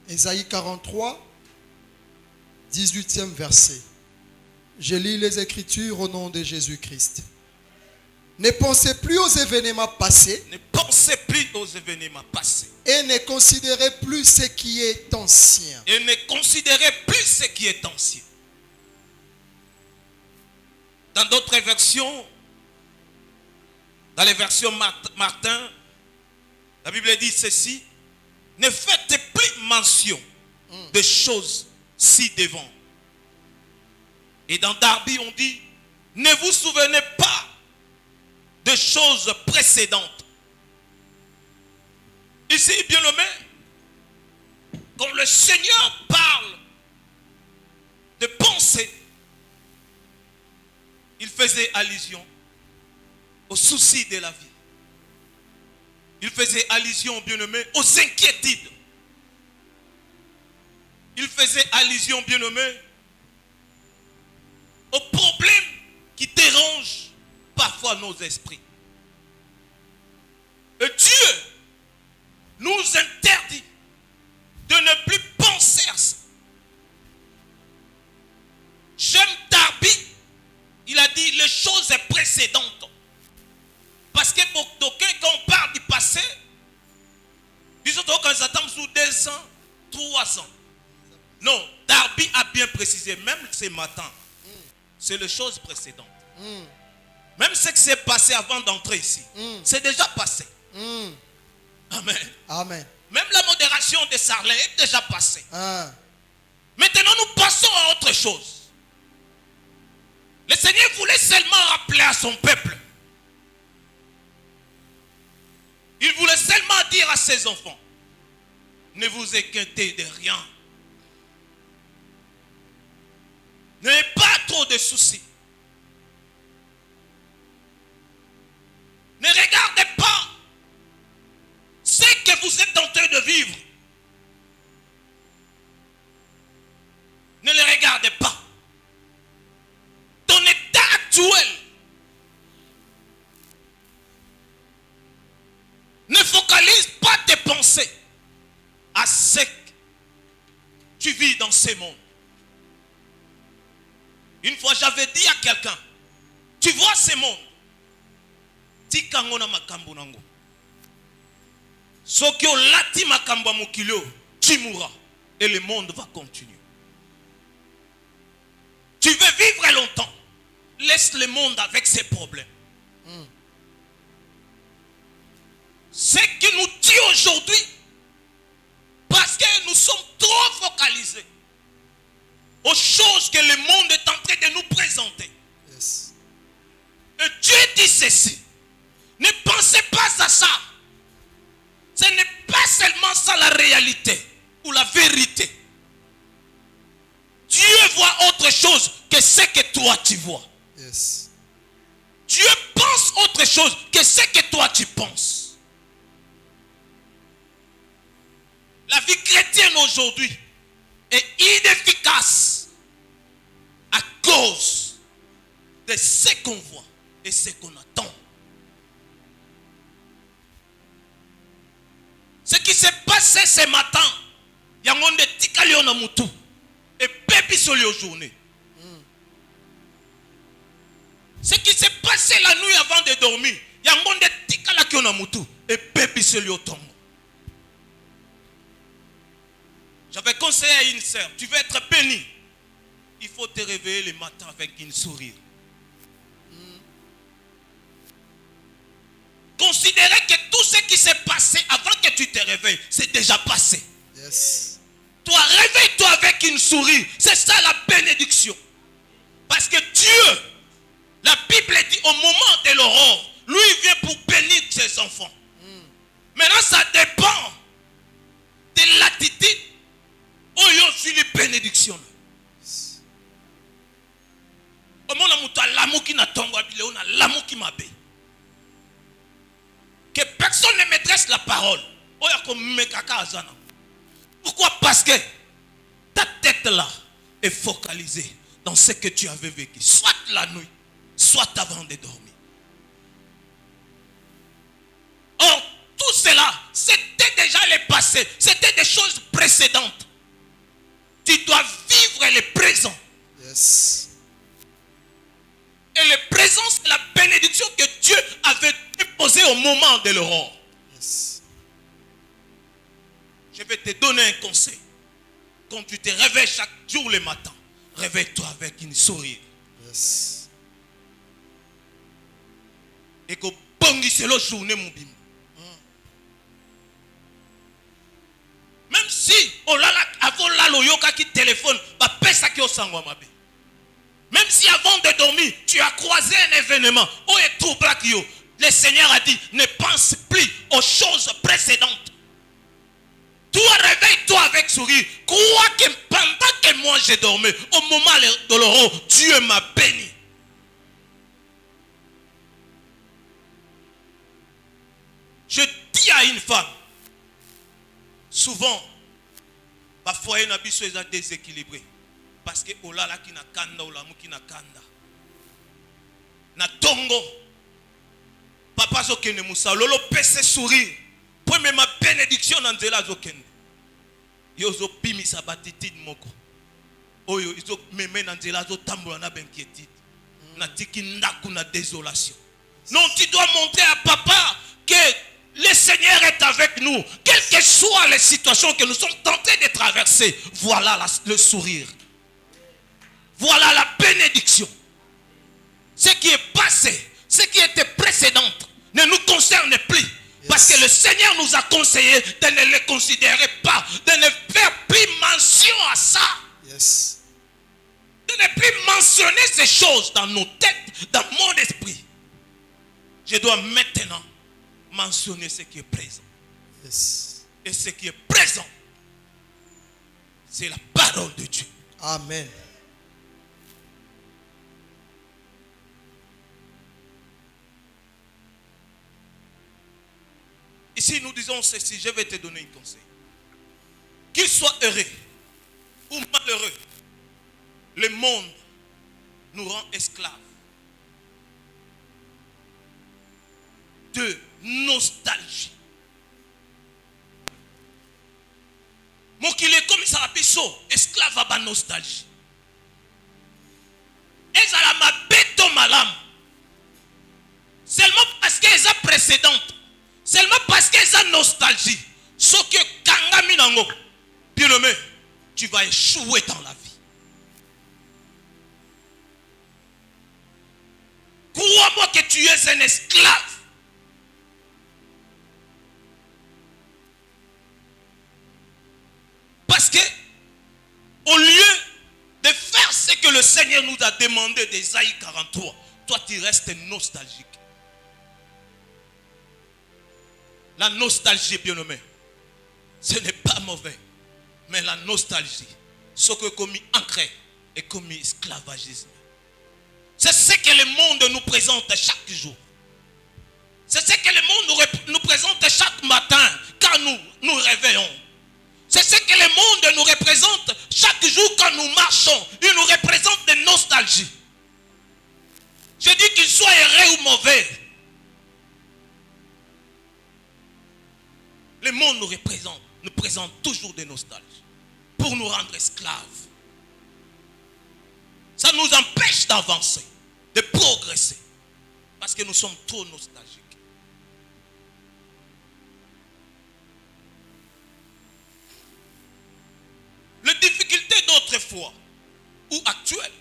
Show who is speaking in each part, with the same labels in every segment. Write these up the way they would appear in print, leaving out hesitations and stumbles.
Speaker 1: Ésaïe 43, 18e verset. Je lis les Écritures au nom de Jésus-Christ. Ne pensez plus aux événements passés.
Speaker 2: Ne pensez plus aux événements passés.
Speaker 1: Et ne considérez plus ce qui est ancien.
Speaker 2: Et ne considérez plus ce qui est ancien. Dans d'autres versions, dans les versions Martin, la Bible dit ceci: ne faites plus mention de choses ci devant. Et dans Darby, on dit: ne vous souvenez pas de choses précédentes. Ici, bien aimé, quand le Seigneur parle de pensée, il faisait allusion aux soucis de la vie. Il faisait allusion, bien aimé, aux inquiétudes. Il faisait allusion, bien aimé, aux problèmes qui dérangent parfois nos esprits. Et Dieu nous interdit de ne plus penser à ça. J'aime Darby, il a dit les choses précédentes. Parce que pour d'aucuns, quand on parle du passé, ils ont quand ils attendent sous 2 ans, 3 ans. Non, Darby a bien précisé, même ce matin, c'est les choses précédentes. Même ce qui s'est passé avant d'entrer ici, c'est déjà passé. Amen.
Speaker 1: Amen.
Speaker 2: Même la modération de Sarlet est déjà passée. Maintenant, nous passons à autre chose. Le Seigneur voulait seulement rappeler à son peuple. Il voulait seulement dire à ses enfants: ne vous inquiétez de rien. N'ayez pas trop de soucis. Ne regardez pas ce que vous êtes en train de vivre. Ne le regardez pas. Ton état actuel ne focalise pas tes pensées à ce que tu vis dans ce monde. Une fois j'avais dit à quelqu'un: tu vois ce monde, tikangona makambo nango. Soki olati makambo mukilo, tu mourras et le monde va continuer. Tu veux vivre longtemps, laisse le monde avec ses problèmes. Ce qui nous tue aujourd'hui, parce que nous sommes trop focalisés aux choses que le monde est en train de nous présenter.
Speaker 1: Yes.
Speaker 2: Et Dieu dit ceci: ne pensez pas à ça. Ce n'est pas seulement ça la réalité ou la vérité. Dieu voit autre chose que ce que toi tu vois.
Speaker 1: Yes.
Speaker 2: Dieu pense autre chose que ce que toi tu penses. La vie chrétienne aujourd'hui est inefficace à cause de ce qu'on voit et ce qu'on attend. Ce qui s'est passé ce matin, il y a un monde de tikalion mutu et pépi sur les journées. Ce qui s'est passé la nuit avant de dormir, il y a un monde de tikalion mutu et pépi sur les tombeaux. J'avais conseillé à une sœur: tu veux être béni, il faut te réveiller le matin avec une sourire. Considérez que tout ce qui s'est passé avant que tu te réveilles, c'est déjà passé.
Speaker 1: Yes.
Speaker 2: Toi, réveille-toi avec une sourire. C'est ça la bénédiction. Parce que Dieu, la Bible dit, au moment de l'aurore, lui il vient pour bénir ses enfants. Maintenant, ça dépend de l'attitude où il y a aussi les bénédictions. Au moment où tu as l'amour qui n'a pas l'amour qui m'a béni. Que personne ne maîtrise la parole. Pourquoi? Parce que ta tête là est focalisée dans ce que tu avais vécu, soit la nuit, soit avant de dormir. Or, tout cela, c'était déjà les paroles passé. C'était des choses précédentes. Tu dois vivre le présent.
Speaker 1: Yes.
Speaker 2: Et le présent, c'est la bénédiction que Dieu avait déposée au moment de l'aurore.
Speaker 1: Yes.
Speaker 2: Je vais te donner un conseil. Quand tu te réveilles chaque jour le matin, réveille-toi avec une sourire.
Speaker 1: Yes.
Speaker 2: Et que bongi c'est la journée mon bim. Même si avant la loyoka qui téléphone, bah pesa qui au sangwa mabe. Même si avant de dormir, tu as croisé un événement, où est tout black yo, le Seigneur a dit, ne pense plus aux choses précédentes. Toi, réveille-toi avec sourire. Crois que pendant que moi j'ai dormi, au moment de l'aurore, Dieu m'a béni. Je dis à une femme, souvent, ma foyer n'a pas été déséquilibré. Parce que olala ki na kanda, olamu ki na kanda. Na tongo, papa zokene musa, lolo pese sourire. Pour me ma bénédiction dans zela zokene. Yo zo pimi sa batitide moko. Oyo izo meme dans zela zo tambola na benquiétude. Na tiki ndaku na désolation. Non, tu dois montrer à papa que le Seigneur est avec nous. Quelles que soient les situations que nous sommes tentés de traverser, voilà le sourire. Voilà la bénédiction. Ce qui est passé, ce qui était précédent, ne nous concerne plus. Yes. Parce que le Seigneur nous a conseillé de ne les considérer pas, de ne faire plus mention à ça.
Speaker 1: Yes.
Speaker 2: De ne plus mentionner ces choses dans nos têtes, dans mon esprit. Je dois maintenant mentionner ce qui est présent.
Speaker 1: Yes.
Speaker 2: Et ce qui est présent, c'est la parole de Dieu.
Speaker 1: Amen.
Speaker 2: Ici, nous disons ceci, je vais te donner un conseil. Qu'il soit heureux ou malheureux, le monde nous rend esclaves de nostalgie. Mon qu'il est comme ça, esclave à la nostalgie. Et ça ma bête malam. Seulement parce qu'elles sont précédentes. Seulement parce qu'elles ont nostalgie. Ce que Kangami Nango, bien nommé, tu vas échouer dans la vie. Crois-moi que tu es un esclave. Parce que, au lieu de faire ce que le Seigneur nous a demandé d'Ésaïe 43, toi tu restes nostalgique. La nostalgie, bien nommé, ce n'est pas mauvais. Mais la nostalgie, ce que commis ancré et commis esclavagisme. C'est ce que le monde nous présente chaque jour. C'est ce que le monde nous présente chaque matin quand nous nous réveillons. C'est ce que le monde nous représente chaque jour quand nous marchons. Il nous représente des nostalgies. Je dis qu'il soit heureux ou mauvais. Le monde nous présente toujours des nostalgies pour nous rendre esclaves. Ça nous empêche d'avancer, de progresser, parce que nous sommes trop nostalgiques. Les difficultés d'autrefois ou actuelles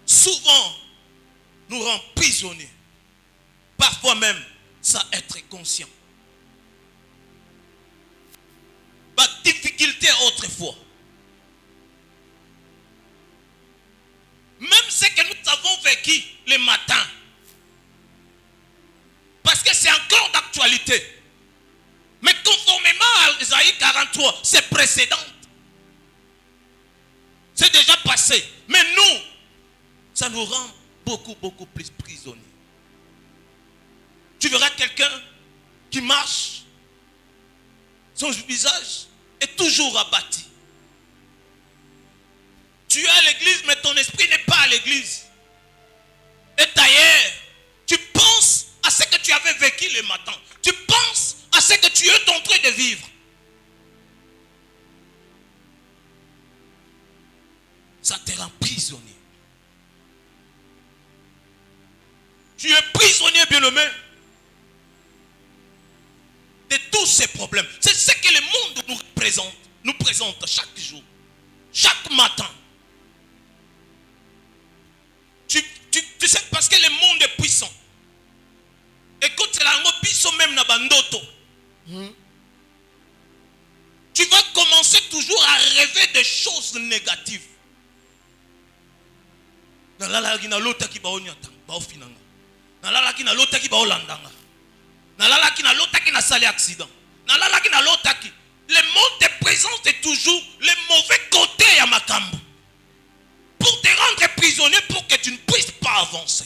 Speaker 2: souvent nous rendent prisonniers, parfois même sans être conscient. La difficulté autrefois, même ce que nous avons vécu le matin, parce que c'est encore d'actualité, mais conformément à Ésaïe 43, c'est précédent, c'est déjà passé, mais nous, ça nous rend beaucoup plus prisonniers. Tu verras quelqu'un qui marche, son visage est toujours abattu. Tu es à l'église, mais ton esprit n'est pas à l'église. Et d'ailleurs, tu penses à ce que tu avais vécu le matin. Tu penses à ce tu es en train de vivre. Ça te rend prisonnier. Tu es prisonnier, bien-aimé, de tous ces problèmes. C'est ce que le monde nous présente chaque jour, chaque matin. Tu sais, parce que le monde est puissant. Et quand tu es puissant même dans bandoto, tu vas commencer toujours à rêver des choses négatives. Nalalaki na lota ki baonyata baofinanga. Nalalaki na lota ki baolandanga. Nalalaki na lota ki na sali accident. Nalalaki na lota ki. Le monde te présente toujours les mauvais côtés à makambo. Pour te rendre prisonnier, pour que tu ne puisses pas avancer.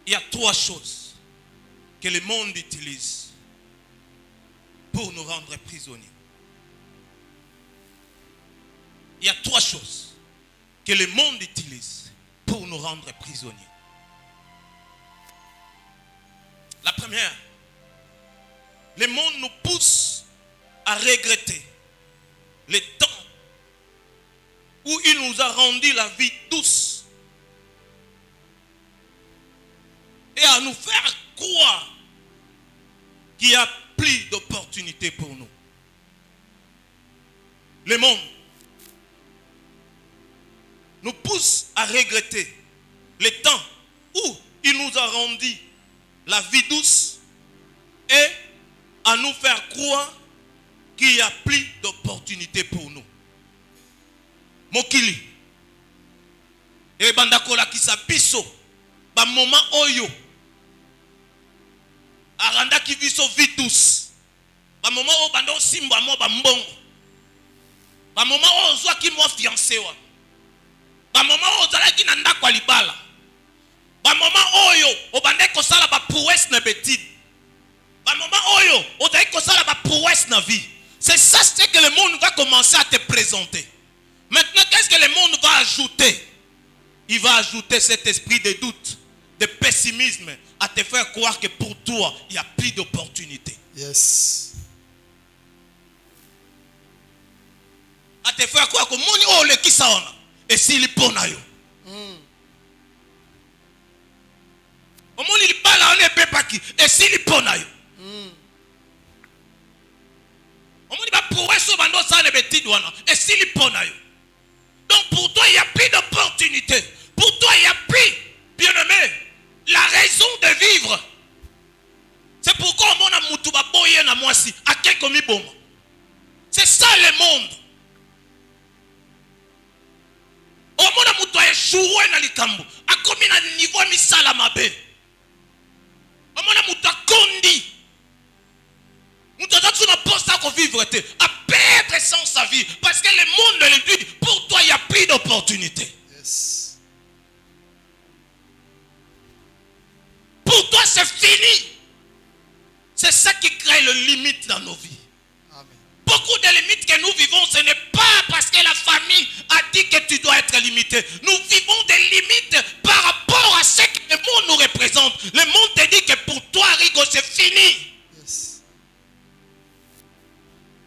Speaker 2: Il y a 3 choses que le monde utilise pour nous rendre prisonniers. Il y a 3 choses que le monde utilise pour nous rendre prisonniers. La première, le monde nous pousse à regretter le temps où il nous a rendu la vie douce et à nous faire croire qu'il y a plus d'opportunités pour nous. Le monde nous pousse à regretter le temps où il nous a rendu la vie douce et à nous faire croire qu'il y a plus d'opportunités pour nous. Mokili et bandakola kisa biso ba moment oyo aranda ki biso vie douce ba moment o bando simba mo ba mbongo ba moment o zwa ki mo fiancé wa ba moment o zala ki na ndako libala ba moment oyo o bande ko sala ba prouesse na betide ba moment oyo o zala ko sala ba prouesse na vie. C'est ça ce que le monde va commencer à te présenter. Maintenant, qu'est-ce que le monde va ajouter? Il va ajouter cet esprit de doute, de pessimisme, à te faire croire que pour toi, il n'y a plus d'opportunités.
Speaker 1: Yes.
Speaker 2: À te faire croire que mon oh le qui ça on a et s'il est bon à yo. Au monde il parle on est pas qui et s'il est bon à yo. Au monde il va pouvoir se vendre ça les petits douanes et s'il est bon à yo. Donc pour toi il n'y a plus d'opportunités. Pour toi il n'y a plus, bien aimé, la raison de vivre. C'est pourquoi on a mutuba boye na mwasi à quel commis bon. C'est ça le monde. Au monde a mutuba échoué na likambo. A commis na niveau misala mabe. Au monde a mutuba kondi. Mutuba tu n'as pas ça qu'on vivre te. À perdre sans sa vie. Parce que le monde lui dit, pour toi il n'y a plus d'opportunités.
Speaker 1: Yes.
Speaker 2: Pour toi c'est fini. C'est ça qui crée le limite dans nos vies.
Speaker 1: Amen.
Speaker 2: Beaucoup de limites que nous vivons, ce n'est pas parce que la famille a dit que tu dois être limité. Nous vivons des limites par rapport à ce que le monde nous représente. Le monde te dit que pour toi, Rigo, c'est fini.
Speaker 1: Yes.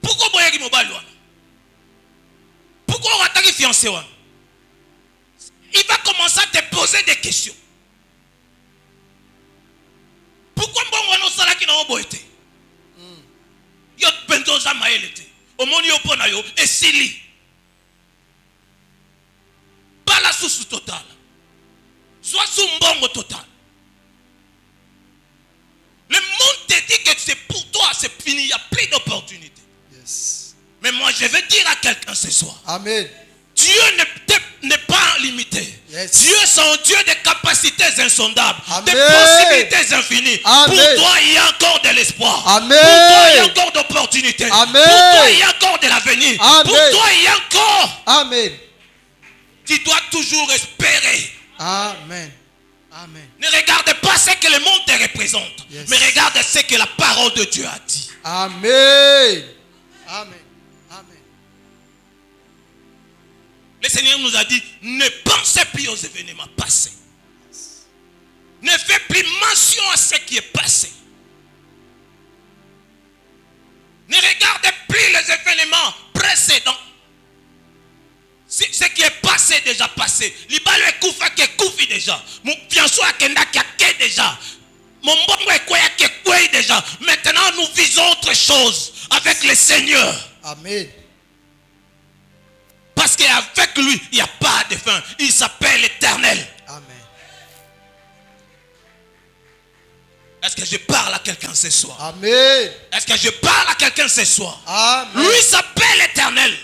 Speaker 2: Pourquoi boyagi mobile wana? Pourquoi on attaque fiancé wana? Il va commencer à te poser des questions. Pourquoi on sala ki na oboete? Yo pendoza maelete. Omoni yo pona yo esili. Bala susu total. Soit sous mbongo total. Le monde te dit que c'est pour toi, c'est fini, il n'y a plus d'opportunités.
Speaker 1: Yes.
Speaker 2: Mais moi je vais dire à quelqu'un ce soir.
Speaker 1: Amen.
Speaker 2: Dieu n'est pas limité.
Speaker 1: Yes.
Speaker 2: Dieu est un Dieu de capacités insondables,
Speaker 1: Amen.
Speaker 2: de possibilités infinies.
Speaker 1: Amen.
Speaker 2: Pour toi, il y a encore de l'espoir.
Speaker 1: Amen.
Speaker 2: Pour toi, il y a encore d'opportunités.
Speaker 1: Amen.
Speaker 2: Pour toi, il y a encore de l'avenir.
Speaker 1: Amen.
Speaker 2: Pour toi, il y a encore.
Speaker 1: Amen.
Speaker 2: Tu dois toujours espérer.
Speaker 1: Amen. Amen.
Speaker 2: Ne regarde pas ce que le monde te représente,
Speaker 1: Yes.
Speaker 2: mais regarde ce que la parole de Dieu a dit.
Speaker 1: Amen. Amen. Amen.
Speaker 2: Le Seigneur nous a dit, ne pensez plus aux événements passés. Ne faites plus mention à ce qui est passé. Ne regardez plus les événements précédents. Ce qui est passé déjà passé. Libalo est koufa qui est koufi déjà. Mon fianço a kenda qui a déjà. Mon bongo est quoi qui est quoi déjà. Maintenant nous visons autre chose avec le Seigneur.
Speaker 1: Amen.
Speaker 2: Parce qu'avec lui, il n'y a pas de fin. Il s'appelle l'Éternel.
Speaker 1: Amen.
Speaker 2: Est-ce que je parle à quelqu'un ce soir?
Speaker 1: Amen.
Speaker 2: Est-ce que je parle à quelqu'un ce soir?
Speaker 1: Amen.
Speaker 2: Lui s'appelle l'Éternel.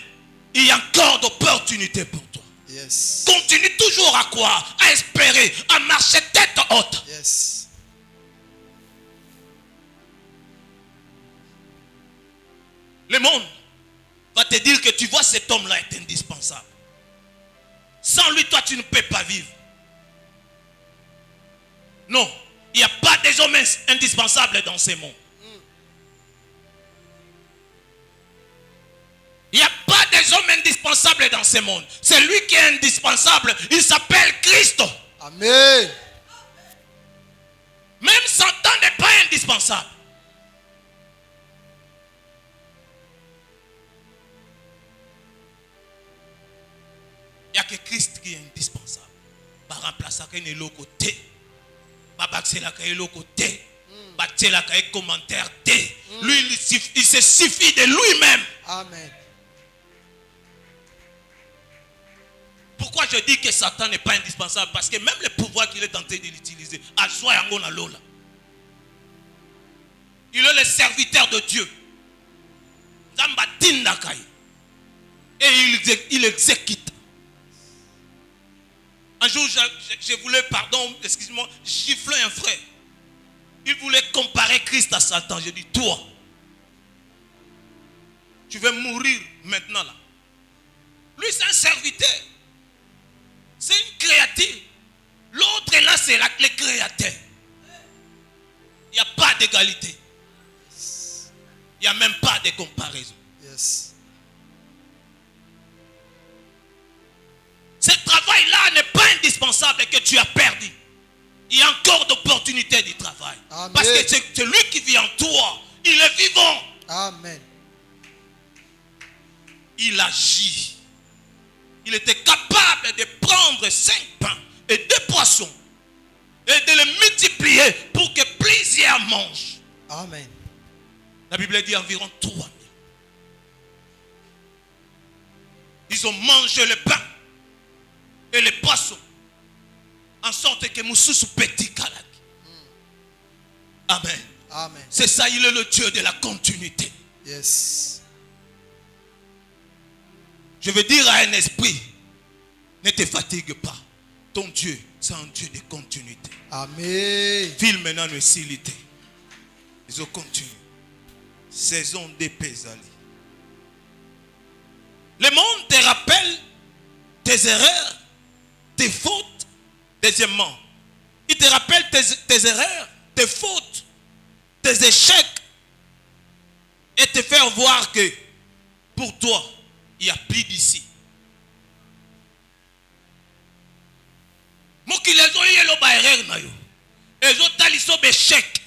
Speaker 2: Il y a encore d'opportunités pour toi.
Speaker 1: Yes.
Speaker 2: Continue toujours à croire, à espérer, à marcher tête haute.
Speaker 1: Yes.
Speaker 2: Le monde va te dire que tu vois cet homme-là est indispensable. Sans lui, toi, tu ne peux pas vivre. Non, il n'y a pas des hommes indispensables dans ce monde. Il n'y a pas des hommes indispensables dans ce monde. C'est lui qui est indispensable. Il s'appelle Christ.
Speaker 1: Amen.
Speaker 2: Même Satan n'est pas indispensable. Il n'y a que Christ qui est indispensable. Par remplacer le côté. Par remplacer le côté. Par remplacer le commentaire. Lui, il se suffit de lui-même.
Speaker 1: Amen.
Speaker 2: Pourquoi je dis que Satan n'est pas indispensable? Parce que même le pouvoir qu'il est tenté de l'utiliser, il est le serviteur de Dieu. Et il exécute. Un jour, je voulais, pardon, excuse-moi, gifler un frère. Il voulait comparer Christ à Satan. J'ai dit, toi, tu veux mourir maintenant là. Lui, c'est un serviteur. C'est une créature. L'autre là, c'est le créateur. Il n'y a pas d'égalité. Il n'y a même pas de comparaison.
Speaker 1: Yes.
Speaker 2: Ce travail-là n'est pas indispensable et que tu as perdu. Il y a encore d'opportunités de travail.
Speaker 1: Amen.
Speaker 2: Parce que c'est celui qui vit en toi. Il est vivant.
Speaker 1: Amen.
Speaker 2: Il agit. Il était capable de prendre 5 pains et 2 poissons et de les multiplier pour que plusieurs mangent.
Speaker 1: Amen.
Speaker 2: La Bible dit environ 3000. Ils ont mangé le pain et les poissons en sorte que Moussous petit kalak. Amen.
Speaker 1: Amen.
Speaker 2: C'est ça, il est le Dieu de la continuité.
Speaker 1: Yes.
Speaker 2: Je veux dire à un esprit, ne te fatigue pas. Ton Dieu, c'est un Dieu de continuité.
Speaker 1: Amen.
Speaker 2: Ville maintenant ne silité. Ils ont continué. Saison d'épésali. Le monde te rappelle tes erreurs, tes fautes. Deuxièmement, il te rappelle tes erreurs, tes fautes, tes échecs. Et te faire voir que pour toi, il n'y a plus d'ici. Mokilezo yelo ba erreur na yo. Ezo taliso be échec.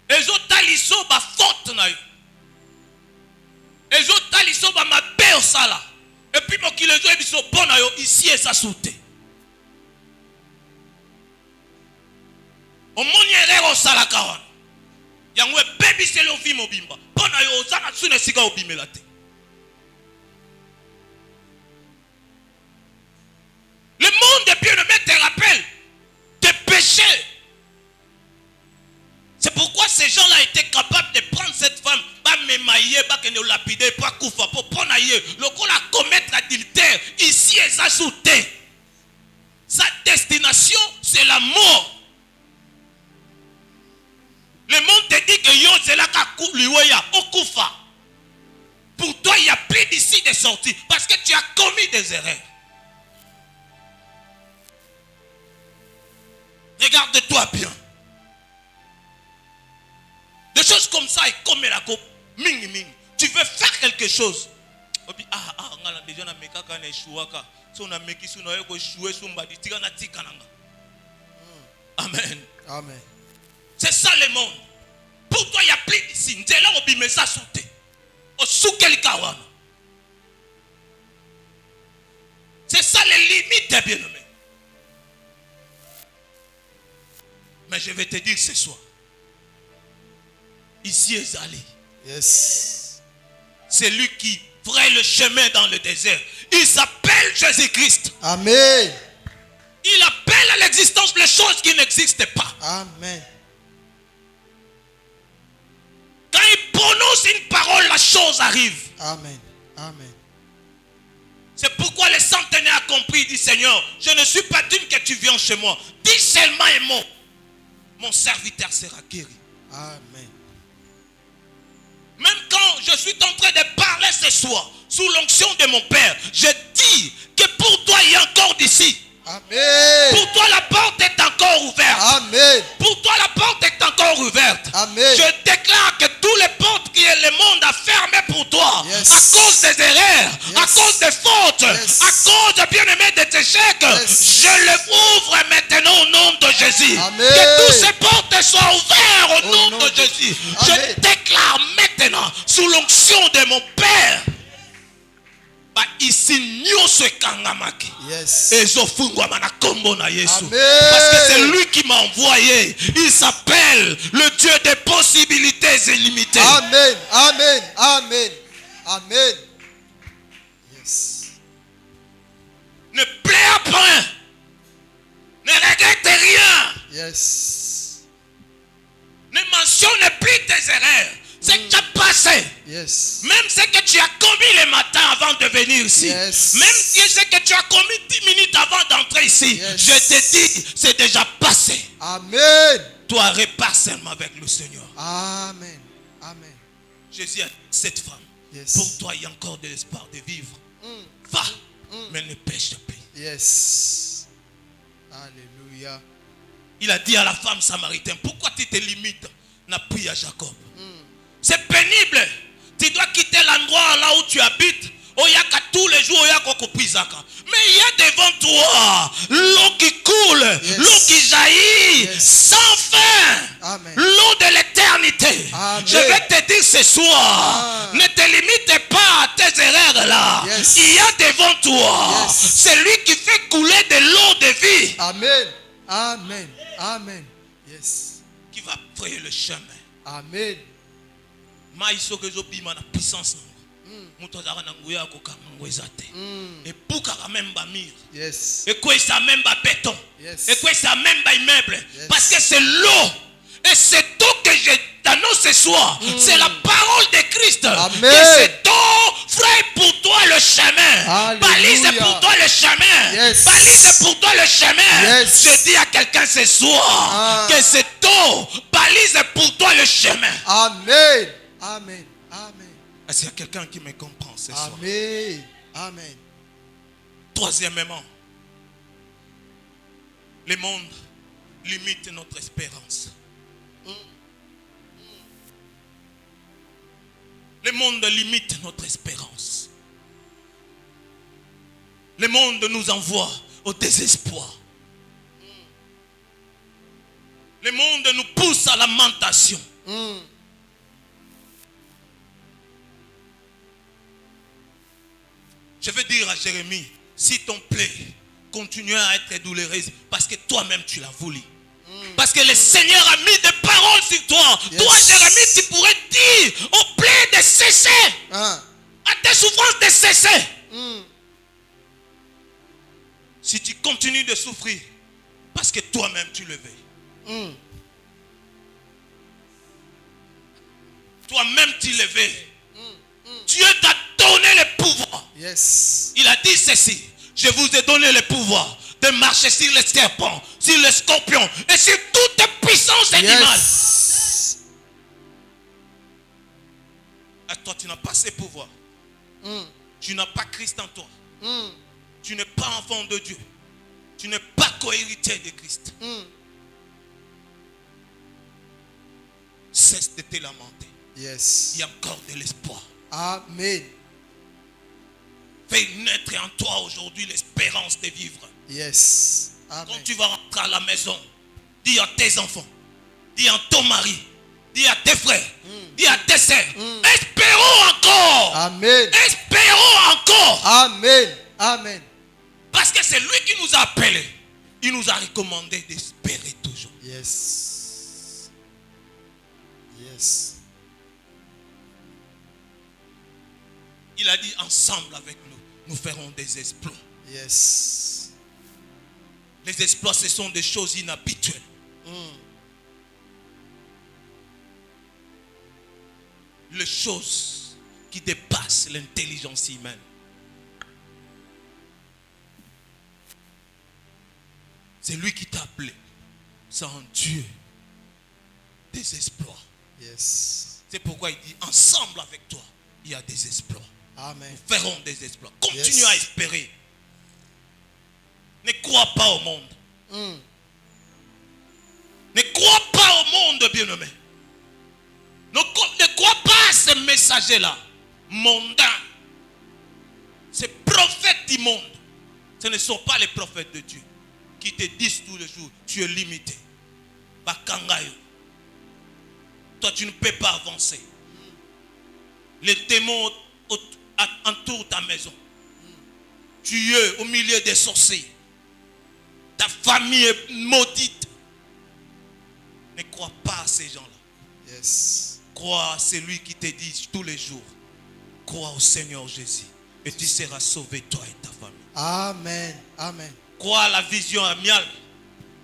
Speaker 2: Ezo taliso ba faute na yo. Ezo taliso ba mabe osala. Et puis mokilezo ebiso bon na yo ici et ça sauté. Omoni erreur osala kawan. Yangwe baby c'est le film obimba. Bon na yo ozana sune sika obimela te. Le monde de bien-aimé te rappelle tes péchés. C'est pourquoi ces gens-là étaient capables de prendre cette femme, commettre adultère, ici et ça sauté. Sa destination, c'est la mort. Le monde te dit que yo c'est là au Koufa. Pour toi, il n'y a plus d'ici de sortie parce que tu as commis des erreurs. Regarde-toi bien. Des choses comme ça, et comme la coupe, ming. Tu veux faire quelque chose. Amen.
Speaker 1: Amen.
Speaker 2: C'est ça le monde. Pour toi, il n'y a plus d'ici. C'est ça les limites, bien-aimés. Mais je vais te dire ce soir. Ici est Zali.
Speaker 1: Yes.
Speaker 2: C'est lui qui fraye le chemin dans le désert. Il s'appelle Jésus-Christ.
Speaker 1: Amen.
Speaker 2: Il appelle à l'existence les choses qui n'existent pas.
Speaker 1: Amen.
Speaker 2: Quand il prononce une parole, la chose arrive.
Speaker 1: Amen. Amen.
Speaker 2: C'est pourquoi le centenaire a compris, dit Seigneur, je ne suis pas digne que tu viennes chez moi. Dis seulement un mot. Mon serviteur sera guéri.
Speaker 1: Amen.
Speaker 2: Même quand je suis en train de parler ce soir, sous l'onction de mon Père, je dis que pour toi, il y a encore d'ici.
Speaker 1: Amen.
Speaker 2: Pour toi, la porte est encore ouverte.
Speaker 1: Amen.
Speaker 2: Pour toi, la porte est encore ouverte.
Speaker 1: Amen.
Speaker 2: Je déclare que toutes les portes que le monde a fermées pour toi,
Speaker 1: Yes.
Speaker 2: à cause des erreurs,
Speaker 1: Yes.
Speaker 2: à cause des fautes,
Speaker 1: Yes.
Speaker 2: à cause, bien-aimé, de tes échecs,
Speaker 1: Yes.
Speaker 2: je les ouvre maintenant au nom de Jésus.
Speaker 1: Amen.
Speaker 2: Que toutes ces portes soient ouvertes au
Speaker 1: Au
Speaker 2: nom
Speaker 1: nom
Speaker 2: de
Speaker 1: de-
Speaker 2: Jésus.
Speaker 1: Amen.
Speaker 2: Je déclare maintenant, sous l'onction de mon Père, bah, ici, nyonso ekangamaki.
Speaker 1: Yes.
Speaker 2: Ezofungwama na kombo na Yesu.
Speaker 1: Amen.
Speaker 2: Parce que c'est lui qui m'a envoyé. Il s'appelle le Dieu des possibilités illimitées.
Speaker 1: Amen. Amen. Amen. Amen. Yes.
Speaker 2: Ne pleure point. Ne regrette rien.
Speaker 1: Yes.
Speaker 2: Ne mentionne plus tes erreurs. C'est que tu as passé.
Speaker 1: Yes.
Speaker 2: Même ce que tu as commis le matin avant de venir ici.
Speaker 1: Yes.
Speaker 2: Même ce que tu as commis 10 minutes avant d'entrer ici.
Speaker 1: Yes.
Speaker 2: Je te dis, c'est déjà passé.
Speaker 1: Amen.
Speaker 2: Toi, repars seulement avec le Seigneur.
Speaker 1: Amen. Amen.
Speaker 2: Jésus a dit, cette femme,
Speaker 1: Yes.
Speaker 2: pour toi, il y a encore de l'espoir de vivre. Va, mais ne pêche plus.
Speaker 1: Yes. Alléluia.
Speaker 2: Il a dit à la femme samaritaine, pourquoi tu te limites? N'a pris à Jacob. C'est pénible. Tu dois quitter l'endroit là où tu habites. Oyaka tous les jours, oyaka koprizaka. Mais il y a devant toi l'eau qui coule,
Speaker 1: Yes.
Speaker 2: l'eau qui jaillit,
Speaker 1: Yes.
Speaker 2: sans fin.
Speaker 1: Amen.
Speaker 2: L'eau de l'éternité.
Speaker 1: Amen.
Speaker 2: Je vais te dire ce soir,
Speaker 1: Ah.
Speaker 2: ne te limite pas à tes erreurs là.
Speaker 1: Yes.
Speaker 2: Il y a devant toi,
Speaker 1: Yes.
Speaker 2: c'est lui qui fait couler de l'eau de vie,
Speaker 1: Amen. Amen. Amen. Yes.
Speaker 2: qui va frayer le chemin.
Speaker 1: Amen.
Speaker 2: Maïso que zobima na puissance. Muto azaka na nguya ko kango ezate. Et bukaka même ba mur.
Speaker 1: Yes.
Speaker 2: Et quoi ça même ba béton.
Speaker 1: Yes.
Speaker 2: Et quoi ça même ba immeuble.
Speaker 1: Yes.
Speaker 2: Parce que c'est l'eau. Et cette eau que je t'annonce ce soir, c'est la parole de Christ.
Speaker 1: Amen.
Speaker 2: Et cette eau fraye pour toi le chemin.
Speaker 1: Alléluia.
Speaker 2: Balise pour toi le chemin.
Speaker 1: Yes.
Speaker 2: Balise pour toi le chemin.
Speaker 1: Yes.
Speaker 2: Je dis à quelqu'un ce soir
Speaker 1: Ah.
Speaker 2: que cette eau balise pour toi le chemin.
Speaker 1: Amen. Amen. Amen.
Speaker 2: Est-ce qu'il y a quelqu'un qui me comprend ce soir?
Speaker 1: Amen. Amen.
Speaker 2: Troisièmement, le monde limite notre espérance. Le monde limite notre espérance. Le monde nous envoie au désespoir. Le monde nous pousse à la lamentation. Je veux dire à Jérémie, si ton plaie continue à être douloureuse, parce que toi-même tu l'as voulu. Parce que le Seigneur a mis des paroles sur toi.
Speaker 1: Yes.
Speaker 2: Toi, Jérémie, tu pourrais dire aux plaies de cesser.
Speaker 1: Ah.
Speaker 2: À tes souffrances de cesser. Si tu continues de souffrir, parce que toi-même tu le veux. Toi-même tu le veux. Dieu t'a donné le pouvoir.
Speaker 1: Yes.
Speaker 2: Il a dit ceci. Je vous ai donné le pouvoir de marcher sur les serpents, sur les scorpions et sur toute puissance animale.
Speaker 1: Yes.
Speaker 2: À toi, tu n'as pas ces pouvoirs. Tu n'as pas Christ en toi. Tu n'es pas enfant de Dieu. Tu n'es pas co-héritier de Christ. Cesse de te lamenter.
Speaker 1: Yes.
Speaker 2: Il y a encore de l'espoir.
Speaker 1: Amen.
Speaker 2: Fais naître en toi aujourd'hui l'espérance. l'espérance de vivre.
Speaker 1: Yes.
Speaker 2: Quand
Speaker 1: Amen.
Speaker 2: tu vas rentrer à la maison, dis à tes enfants, dis à ton mari, dis à tes frères, dis à tes sœurs, espérons encore.
Speaker 1: Amen.
Speaker 2: Espérons encore.
Speaker 1: Amen. Amen.
Speaker 2: Parce que c'est lui qui nous a appelés. Il nous a recommandé d'espérer toujours.
Speaker 1: Yes. Yes.
Speaker 2: Il a dit ensemble avec nous, nous ferons des exploits.
Speaker 1: Yes.
Speaker 2: Les exploits, ce sont des choses inhabituelles. Les choses qui dépassent l'intelligence humaine. C'est lui qui t'a appelé. C'est un Dieu des exploits.
Speaker 1: Yes.
Speaker 2: C'est pourquoi il dit ensemble avec toi, il y a des exploits.
Speaker 1: Amen.
Speaker 2: Nous ferons des exploits. Continue
Speaker 1: Yes.
Speaker 2: à espérer. Ne crois pas au monde. Ne crois pas au monde, bien-aimé. Ne crois pas à ces messagers-là. Mondains. Ces prophètes du monde. Ce ne sont pas les prophètes de Dieu qui te disent tous les jours, tu es limité. Bakangayo. Toi, tu ne peux pas avancer. Les démons entourent ta maison. Tu es au milieu des sorciers. Ta famille est maudite. Ne crois pas à ces gens-là.
Speaker 1: Yes.
Speaker 2: Crois à celui qui te dit tous les jours. Crois au Seigneur Jésus. Et tu seras sauvé, toi et ta famille.
Speaker 1: Amen. Amen.
Speaker 2: Crois à la vision amiale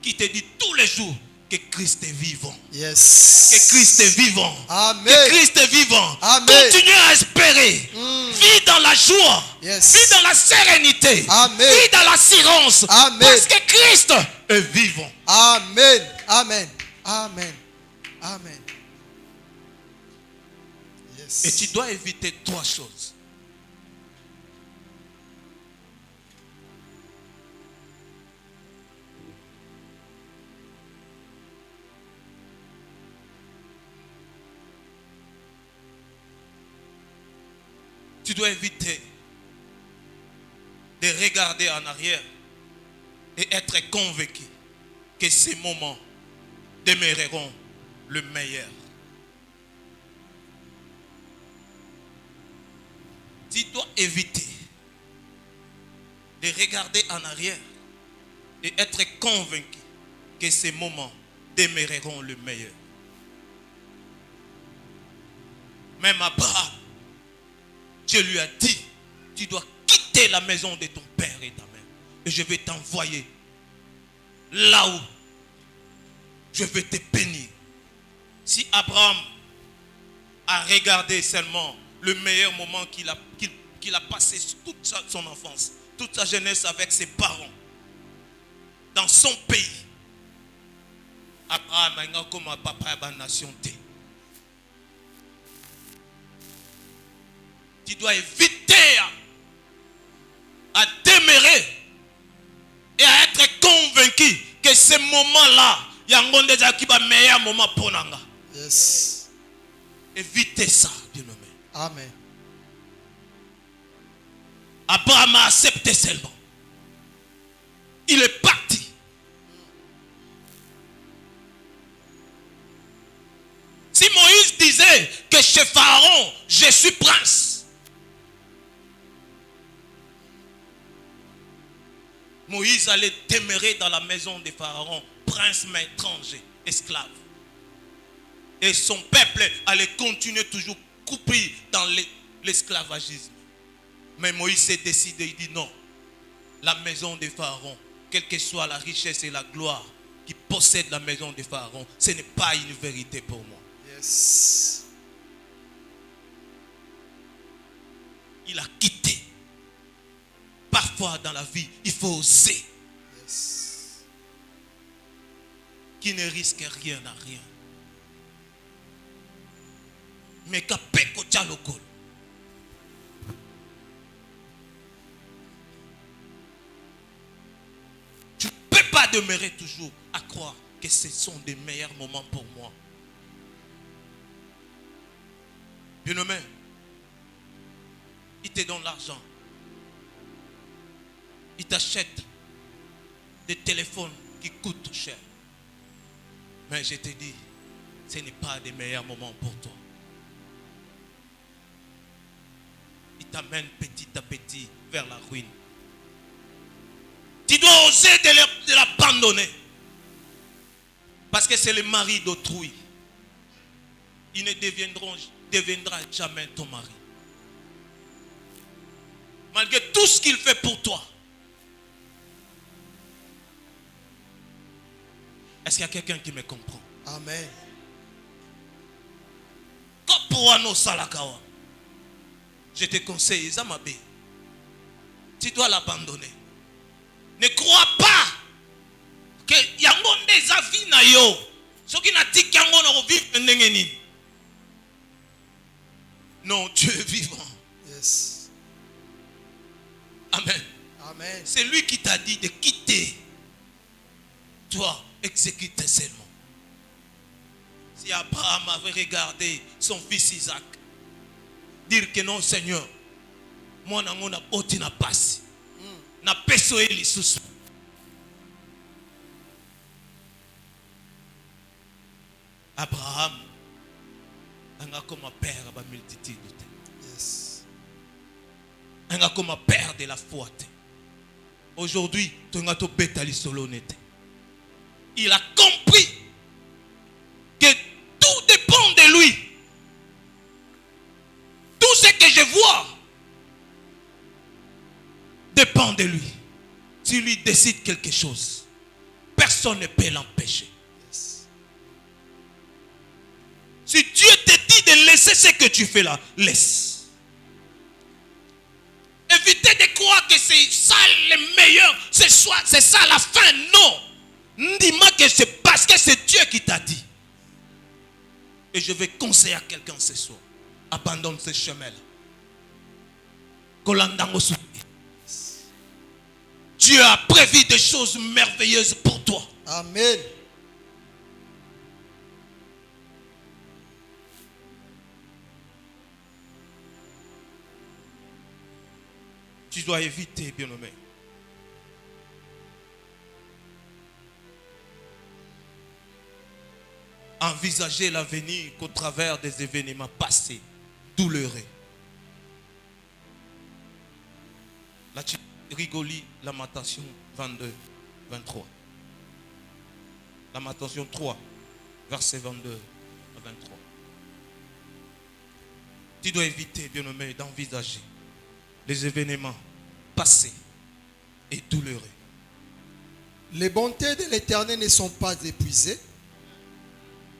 Speaker 2: qui te dit tous les jours que Christ est vivant.
Speaker 1: Yes.
Speaker 2: Que Christ est vivant.
Speaker 1: Amen.
Speaker 2: Que Christ est vivant.
Speaker 1: Amen.
Speaker 2: Continue à espérer. Vis dans la joie.
Speaker 1: Yes.
Speaker 2: Vis dans la sérénité.
Speaker 1: Amen.
Speaker 2: Vis dans l'assurance.
Speaker 1: Amen.
Speaker 2: Parce que Christ est vivant.
Speaker 1: Amen. Amen. Amen. Amen. Yes.
Speaker 2: Et tu dois éviter trois choses. Tu dois éviter de regarder en arrière et être convaincu que ces moments demeureront le meilleur. Tu dois éviter de regarder en arrière et être convaincu que ces moments demeureront le meilleur. Même Abraham, Dieu lui a dit, tu dois quitter la maison de ton père et ta mère. Et je vais t'envoyer là où je vais te bénir. Si Abraham a regardé seulement le meilleur moment qu'il a passé toute son enfance, toute sa jeunesse avec ses parents, dans son pays, Abraham a comme papa de la nation. Tu dois éviter à demeurer et à être convaincu que ce moment-là, il y a un meilleur moment pour nous.
Speaker 1: Yes.
Speaker 2: Évitez ça, bien-aimé.
Speaker 1: Amen.
Speaker 2: Abraham a accepté seulement. Il est parti. Si Moïse disait que chez Pharaon, je suis prince, Moïse allait demeurer dans la maison de Pharaon, prince mais étranger, esclave. Et son peuple allait continuer toujours coupé dans l'esclavagisme. Mais Moïse s'est décidé, il dit non. La maison de Pharaon, quelle que soit la richesse et la gloire qui possède la maison de Pharaon, ce n'est pas une vérité pour moi.
Speaker 1: Yes.
Speaker 2: Il a quitté. Parfois dans la vie, il faut oser.
Speaker 1: Yes.
Speaker 2: Qui ne risque rien à rien. Mais kapeko tchalokol. Tu ne peux pas demeurer toujours à croire que ce sont des meilleurs moments pour moi. Bien-aimé, il te donne l'argent. il t'achète des téléphones qui coûtent cher. Mais je te dis, ce n'est pas des meilleurs moments pour toi. Il t'amène petit à petit vers la ruine. Tu dois oser de l'abandonner. Parce que c'est le mari d'autrui. Il ne deviendra jamais ton mari. Malgré tout ce qu'il fait pour toi. Est-ce qu'il y a quelqu'un qui me comprend?
Speaker 1: Amen.
Speaker 2: Je te conseille, Zamabe, tu dois l'abandonner. Ne crois pas que yango des avis na yo. Ce qui n'a dit yango na vivre ndengeni. Non, Dieu est vivant.
Speaker 1: Yes.
Speaker 2: Amen.
Speaker 1: Amen.
Speaker 2: C'est lui qui t'a dit de quitter. Toi, exécute seulement. Si Abraham avait regardé son fils Isaac, dire que non, Seigneur, moi na ngona oti na passe. Na peso eli susu. Abraham anga comme père à la multitude.
Speaker 1: Yes.
Speaker 2: Anga comme père de la foi. Aujourd'hui, tu as tout bétali solo. Il a compris que tout dépend de lui. Tout ce que je vois dépend de lui. Si lui décide quelque chose, personne ne peut l'empêcher.
Speaker 1: Yes.
Speaker 2: Si Dieu te dit de laisser ce que tu fais là, laisse. Évitez de croire que c'est ça le meilleur, c'est ça la fin. Non. Dis-moi que c'est parce que c'est Dieu qui t'a dit. Et je vais conseiller à quelqu'un ce soir. Abandonne ce chemin-là. Dieu a prévu des choses merveilleuses pour toi.
Speaker 1: Amen.
Speaker 2: Tu dois éviter, bien-aimé. Envisager l'avenir qu'au travers des événements passés, douloureux. Là, tu rigolis Lamentation 22, 23. Lamentation 3, verset 22 à 23. Tu dois éviter, bien-aimé, d'envisager les événements passés et douloureux.
Speaker 1: Les bontés de l'Éternel ne sont pas épuisées.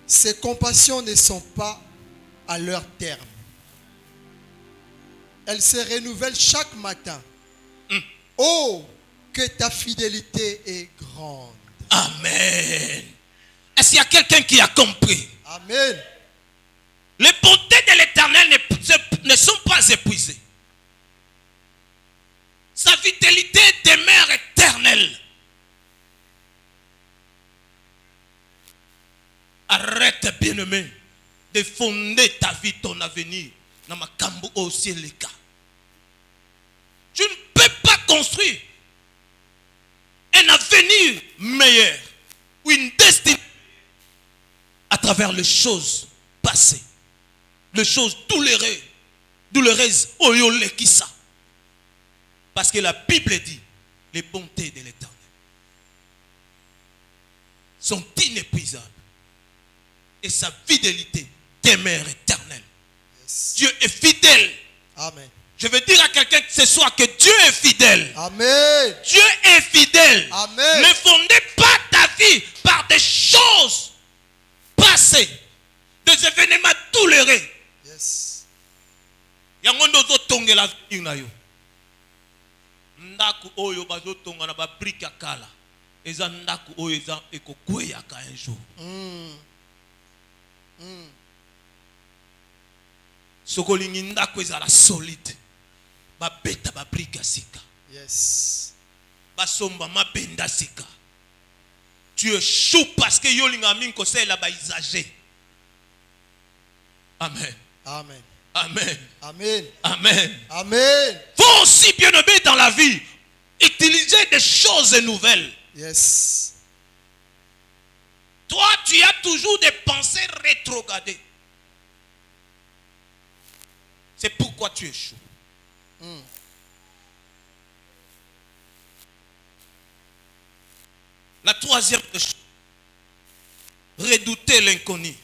Speaker 1: Ses compassions ne sont pas à leur terme. Elles se renouvellent chaque matin. Oh, que ta fidélité est grande.
Speaker 2: Amen. Est-ce qu'il y a quelqu'un qui a compris?
Speaker 1: Amen.
Speaker 2: Les bontés de l'Éternel ne sont pas épuisées. Sa fidélité demeure éternelle. Arrête, bien-aimé, de fonder ta vie, ton avenir dans ma cambo au ciel les cas. Tu ne peux pas construire un avenir meilleur ou une destinée à travers les choses passées, les choses douloureuses, oyolekisa. Parce que la Bible dit, les bontés de l'Éternel sont inépuisables. Et sa fidélité demeure éternelle.
Speaker 1: Yes.
Speaker 2: Dieu est fidèle.
Speaker 1: Amen.
Speaker 2: Je veux dire à quelqu'un ce soir que Dieu est fidèle.
Speaker 1: Amen.
Speaker 2: Dieu est fidèle.
Speaker 1: Amen.
Speaker 2: Ne fondez pas ta vie par des choses passées, des événements douloureux.
Speaker 1: Yes.
Speaker 2: Yangondo zo tongela vie na yo. Ndaku oyo bazo tonga na ba brique akala. Eza ndaku oyo eza ekokweyaka un jour. Sokolingi ndako ezala solide. Ba beta ba brique sika.
Speaker 1: Yes.
Speaker 2: Ba somba mabenda sika. Tu échoues parce que yolinga minko c'est la ba exagé. Amen.
Speaker 1: Amen.
Speaker 2: Amen.
Speaker 1: Amen.
Speaker 2: Amen.
Speaker 1: Amen.
Speaker 2: Faut aussi bien aimer dans la vie utiliser des choses nouvelles.
Speaker 1: Yes.
Speaker 2: Toi, tu as toujours des pensées rétrogradées. C'est pourquoi tu échoues. La troisième chose, redouter l'inconnu.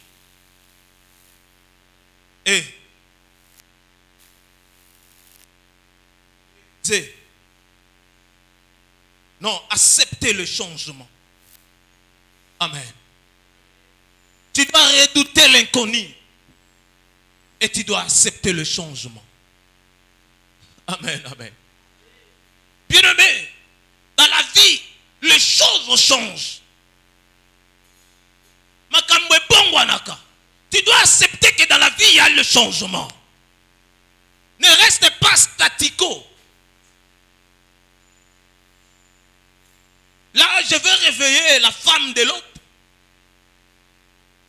Speaker 2: Et non, accepter le changement. Amen. Tu dois redouter l'inconnu et tu dois accepter le changement. Amen, amen. Bien-aimé, dans la vie, les choses changent. Tu dois accepter que dans la vie, il y a le changement. Ne reste pas statico. Là, je veux réveiller la femme de l'autre.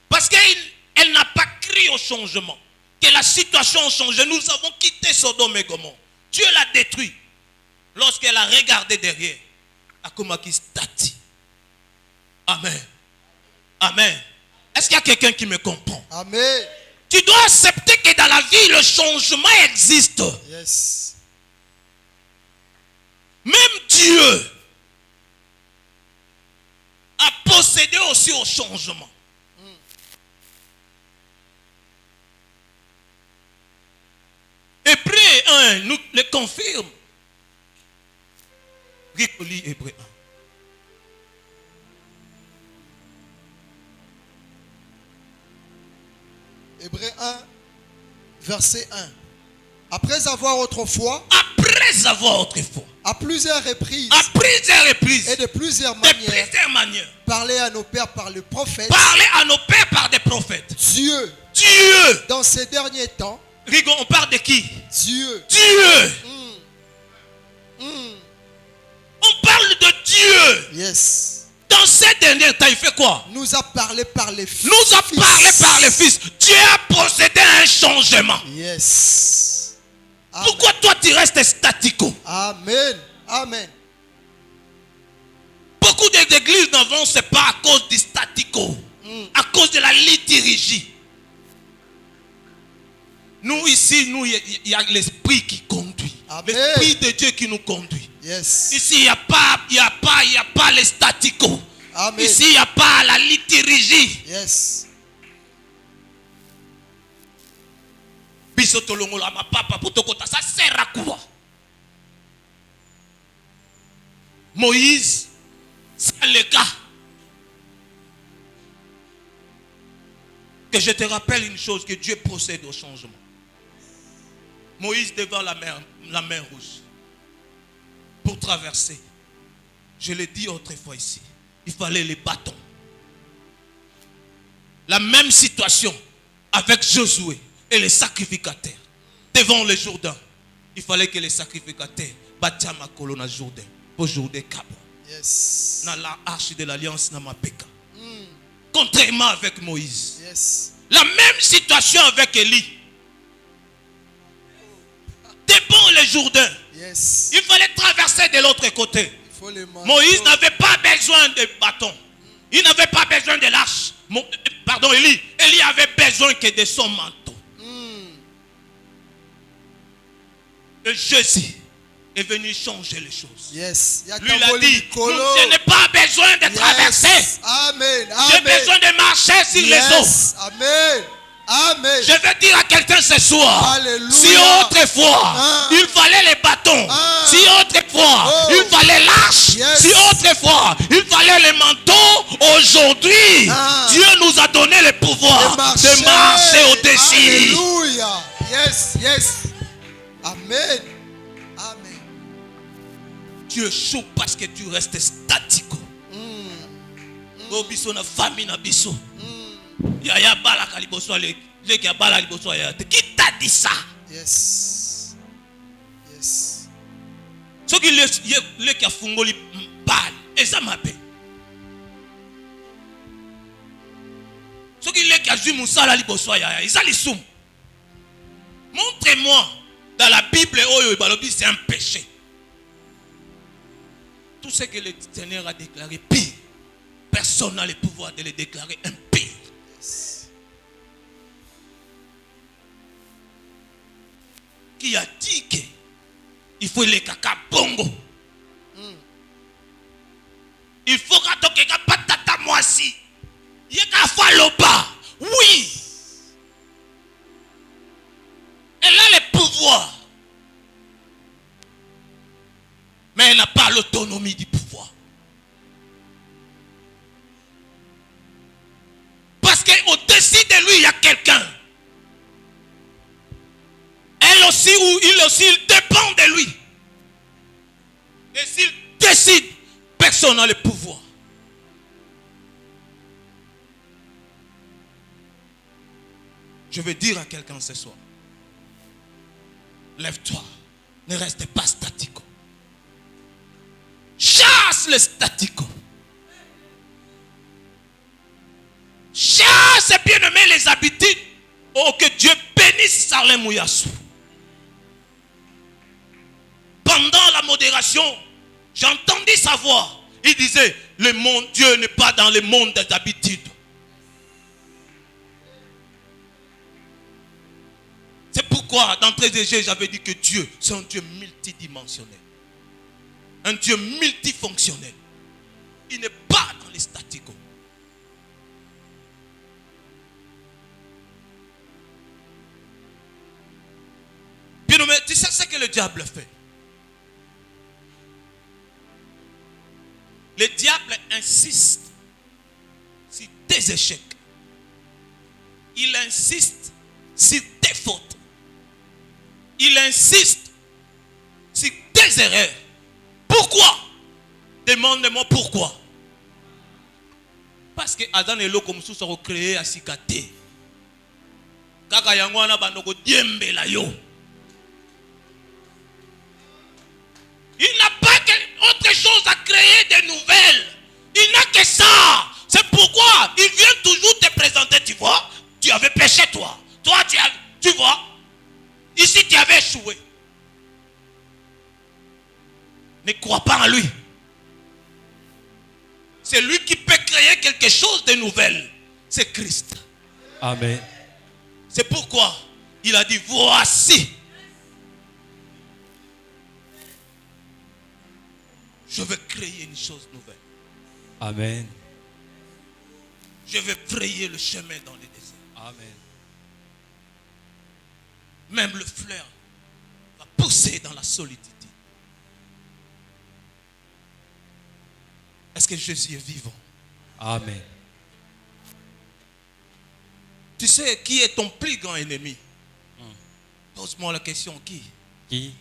Speaker 2: Parce qu'elle n'a pas crié au changement. Que la situation a changé. Nous avons quitté Sodome et Gomorrhe. Dieu l'a détruit. Lorsqu'elle a regardé derrière. Akomaki stati. Amen. Amen. Est-ce qu'il y a quelqu'un qui me comprend?
Speaker 1: Amen.
Speaker 2: Tu dois accepter que dans la vie, le changement existe.
Speaker 1: Yes.
Speaker 2: Même Dieu a possédé aussi au changement. Hébreu 1 nous le confirme. Ricoli Hébreu 1.
Speaker 1: Hébreu 1, verset 1. Après avoir autrefois, à plusieurs reprises, et de plusieurs manières, parlé à nos pères par le prophète, Dieu, dans ces derniers temps,
Speaker 2: Rigo, on parle de qui?
Speaker 1: Dieu.
Speaker 2: On parle de Dieu.
Speaker 1: Yes.
Speaker 2: Dans ces derniers temps, il fait quoi?
Speaker 1: Nous a parlé par les fils.
Speaker 2: Dieu a procédé à un changement.
Speaker 1: Yes. Amen.
Speaker 2: Pourquoi toi tu restes statico?
Speaker 1: Amen. Amen.
Speaker 2: Beaucoup d'églises n'avancent pas à cause du statico. À cause de la liturgie. Nous ici, il y a l'esprit qui conduit. L'esprit de Dieu qui nous conduit.
Speaker 1: Yes.
Speaker 2: Ici, il n'y a pas les staticos.
Speaker 1: Amen.
Speaker 2: Ici, il n'y a pas la liturgie.
Speaker 1: Yes.
Speaker 2: Ça sert à quoi? Moïse, c'est le cas. Que je te rappelle une chose, que Dieu procède au changement. Moïse devant la mer rouge. Pour traverser. Je l'ai dit autrefois ici. Il fallait les bâtons. La même situation avec Josué et les sacrificateurs. Devant le Jourdain. Il fallait que les sacrificateurs battent ma colonne à Jourdain. Pour Jourdain Cabo.
Speaker 1: Yes.
Speaker 2: Dans la arche de l'alliance dans ma péka. Contrairement avec Moïse.
Speaker 1: Yes.
Speaker 2: La même situation avec Élie. Devant le Jourdain.
Speaker 1: Yes.
Speaker 2: Il fallait traverser de l'autre côté.
Speaker 1: Il faut les manteaux.
Speaker 2: Moïse n'avait pas besoin de bâton. Il n'avait pas besoin de l'arche. Pardon, Élie. Élie avait besoin que de son manteau. Et Jésus est venu changer les choses.
Speaker 1: Yes.
Speaker 2: Lui, il a dit, je n'ai pas besoin de traverser.
Speaker 1: Amen.
Speaker 2: J'ai besoin de marcher sur les eaux.
Speaker 1: Amen. Amen.
Speaker 2: Je vais dire à quelqu'un ce soir.
Speaker 1: Alléluia.
Speaker 2: Si autrefois il fallait les bâtons, si autrefois il fallait l'arche, si autrefois il fallait les manteaux, aujourd'hui Dieu nous a donné le pouvoir de marcher au-dessus.
Speaker 1: Alléluia. Yes, yes. Amen. Amen.
Speaker 2: Tu échoues parce que tu restes statique. Qui t'a dit ça?
Speaker 1: Yes. Yes.
Speaker 2: Ce qui est fungoli bal et ça m'appelle. Ce qui est a joué Moussa liboso ya ils alisum. Montrez-moi dans la Bible c'est un péché. tout ce que le Seigneur a déclaré pire, personne n'a le pouvoir de le déclarer impire. Qui a dit qu'il faut les caca bongo. Il faut que tu aies patata moisi. Il y a faloba. Oui. Elle a le pouvoir. Mais elle n'a pas l'autonomie du pouvoir. Parce qu'au-dessus de lui, il y a quelqu'un. Elle aussi, ou il aussi, il dépend de lui. Et s'il décide, personne n'a le pouvoir. Je veux dire à quelqu'un ce soir, lève-toi, ne reste pas statico. Chasse le statico. Chasse et bien aimer les habitudes. Oh, que Dieu bénisse Salem Mouyassou. Pendant la modération, j'entendis sa voix. Il disait, le monde, Dieu n'est pas dans le monde des habitudes. C'est pourquoi, d'entrée de jeu, j'avais dit que Dieu, c'est un Dieu multidimensionnel. Un Dieu multifonctionnel. Il n'est pas dans les staticos. Bien nommé, tu sais ce que le diable fait? Le diable insiste sur tes échecs. Il insiste sur tes fautes. Il insiste sur tes erreurs. Pourquoi? Demande-moi pourquoi. Parce que Adam et l'eau comme ça sont créés à Sikate. Kaka yangwana banoko diembe la yo. Il n'a pas autre chose à créer de nouvelles. Il n'a que ça. C'est pourquoi il vient toujours te présenter. Tu vois, tu avais péché toi. Toi, tu vois. Ici, tu avais échoué. Ne crois pas en lui. C'est lui qui peut créer quelque chose de nouvel. C'est Christ.
Speaker 3: Amen.
Speaker 2: C'est pourquoi il a dit, voici. Je veux créer une chose nouvelle.
Speaker 3: Amen.
Speaker 2: Je veux frayer le chemin dans les déserts.
Speaker 3: Amen.
Speaker 2: Même le fleur va pousser dans la solitude. Est-ce que Jésus est vivant?
Speaker 3: Amen.
Speaker 2: Tu sais qui est ton plus grand ennemi? Pose-moi la question, qui?
Speaker 3: Qui?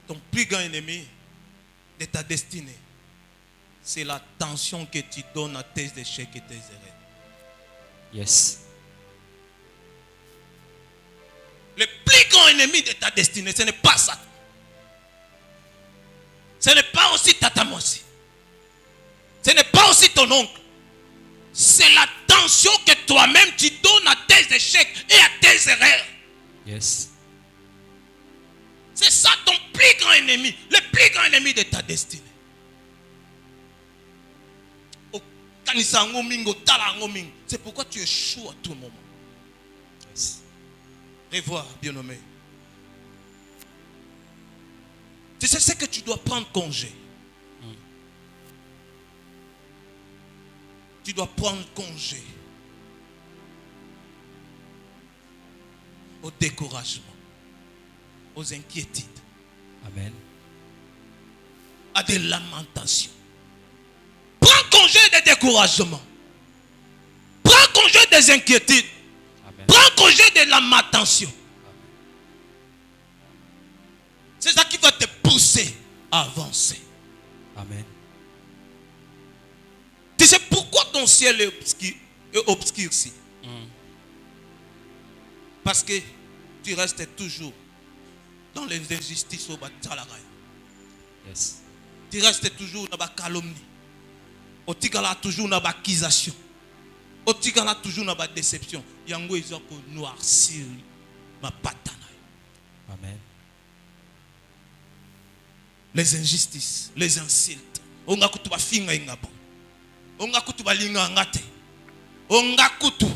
Speaker 2: Ton plus grand ennemi de ta destinée, c'est la tension que tu donnes à tes échecs et tes erreurs.
Speaker 3: Yes.
Speaker 2: Le plus grand ennemi de ta destinée, ce n'est pas ça. Ce n'est pas aussi Tata Mosi. Ce n'est pas aussi ton oncle. C'est la tension que toi-même tu donnes à tes échecs et à tes erreurs.
Speaker 3: Yes.
Speaker 2: C'est ça ton plus grand ennemi. Le plus grand ennemi de ta destinée. C'est pourquoi tu échoues à tout moment.
Speaker 3: Yes.
Speaker 2: Revoir, bien-aimé. Tu sais ce que tu dois prendre congé. Tu dois prendre congé au découragement, aux inquiétudes,
Speaker 3: Amen.
Speaker 2: à des lamentations. Prends congé des découragements. Prends congé des inquiétudes.
Speaker 3: Amen.
Speaker 2: Prends congé de lamentation. C'est ça qui va te pousser à avancer.
Speaker 3: Amen.
Speaker 2: Tu sais pourquoi ton ciel est obscurci? Parce que tu restes toujours dans les injustices au Batalaraï.
Speaker 3: Yes.
Speaker 2: Tu restes toujours dans la calomnie. Tu restes toujours dans l'accusation. Tu restes toujours dans la déception. Yango ils ont noircir ma patana.
Speaker 3: Amen.
Speaker 2: les injustices, les insultes. Onga kutu ba finga ingabo. Onga kutu ba linga ngate. Onga kutu.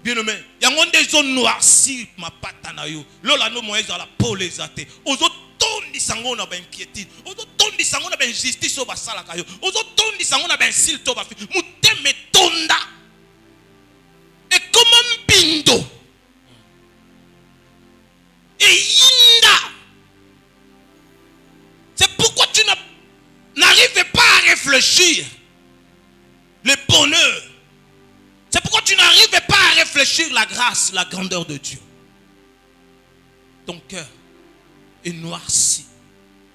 Speaker 2: Bien-aimé, yango ndezo noirci ma pata na yo. Lola no moyeza la poleza te. Ozo tondi sango na ba inquiétude. Ozo tondi sango na ba injustice o ba sala kayo. Ozo tondi sango na ba insulte o ba fi. Muteme tonda. Et comme un bindo. Et yinda. C'est pourquoi tu n'arrives pas à réfléchir le bonheur. C'est pourquoi tu n'arrives pas à réfléchir la grâce, la grandeur de Dieu. Ton cœur est noirci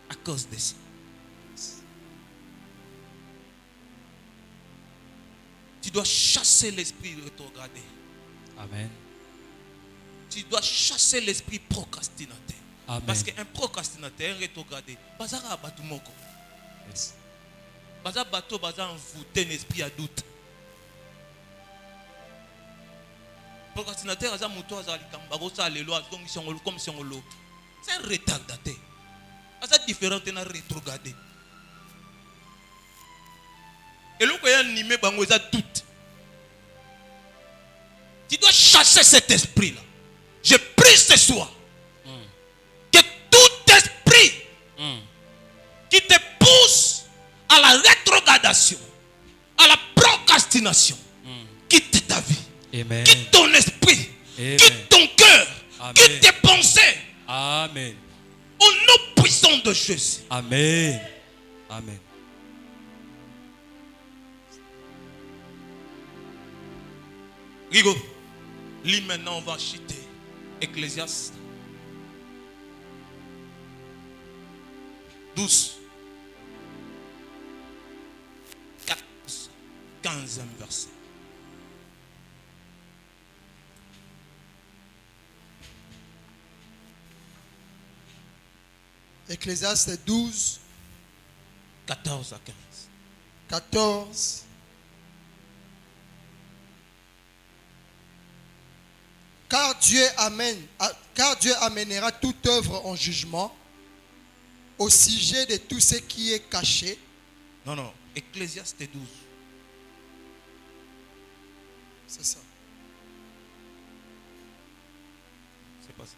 Speaker 2: à cause de ça. Tu dois chasser l'esprit rétrogradé.
Speaker 3: Amen.
Speaker 2: Tu dois chasser l'esprit procrastinateur.
Speaker 3: Amen.
Speaker 2: Parce qu'un procrastinateur, un rétrogradé, bazara batu moko.
Speaker 3: Yes.
Speaker 2: Bazara bato bazara envoûté un esprit à doute. Procrastinateur, c'est un retardataire. C'est différent d'un rétrogradé. Et là, il y a animé doute. Tu dois chasser cet esprit-là. Je prie ce soir que tout esprit qui te pousse à la rétrogradation, à la procrastination, quitte ta vie.
Speaker 3: Amen.
Speaker 2: Quitte ton esprit.
Speaker 3: Amen.
Speaker 2: Quitte ton cœur.
Speaker 3: Amen.
Speaker 2: Quitte tes pensées.
Speaker 3: Amen.
Speaker 2: Au nom puissant de Jésus.
Speaker 3: Amen. Amen.
Speaker 2: Rigo, lis maintenant, on va chuter. Ecclésiaste 12, 14, 15e verset.
Speaker 1: Ecclésiaste 12,
Speaker 2: 14 à 15.
Speaker 1: 14. Car Dieu amènera toute œuvre en jugement au sujet de tout ce qui est caché.
Speaker 2: Non, Ecclésiaste 12.
Speaker 1: C'est ça.
Speaker 2: C'est pas ça.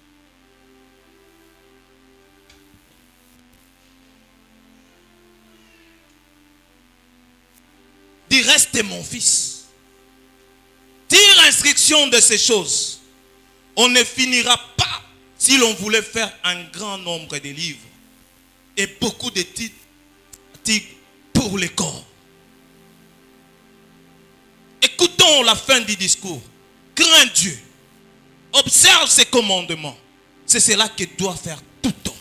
Speaker 2: Dis, reste mon fils. Tire instruction de ces choses. On ne finira pas si l'on voulait faire un grand nombre de livres et beaucoup de titres pour les corps. Écoutons la fin du discours. Crains Dieu. Observe ses commandements. C'est cela que doit faire tout homme.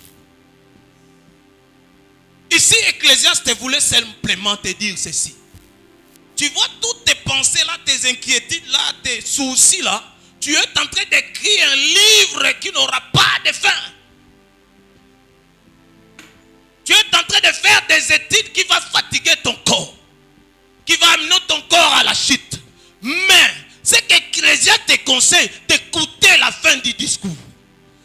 Speaker 2: Ici, Ecclésiaste voulait simplement te dire ceci. Tu vois toutes tes pensées là, tes inquiétudes là, tes soucis là. Tu es en train d'écrire un livre qui n'aura pas de fin. Tu es en train de faire des études qui vont fatiguer ton corps. Qui va amener ton corps à la chute. Mais, ce qu'Ecclésiaste te conseille d'écouter la fin du discours.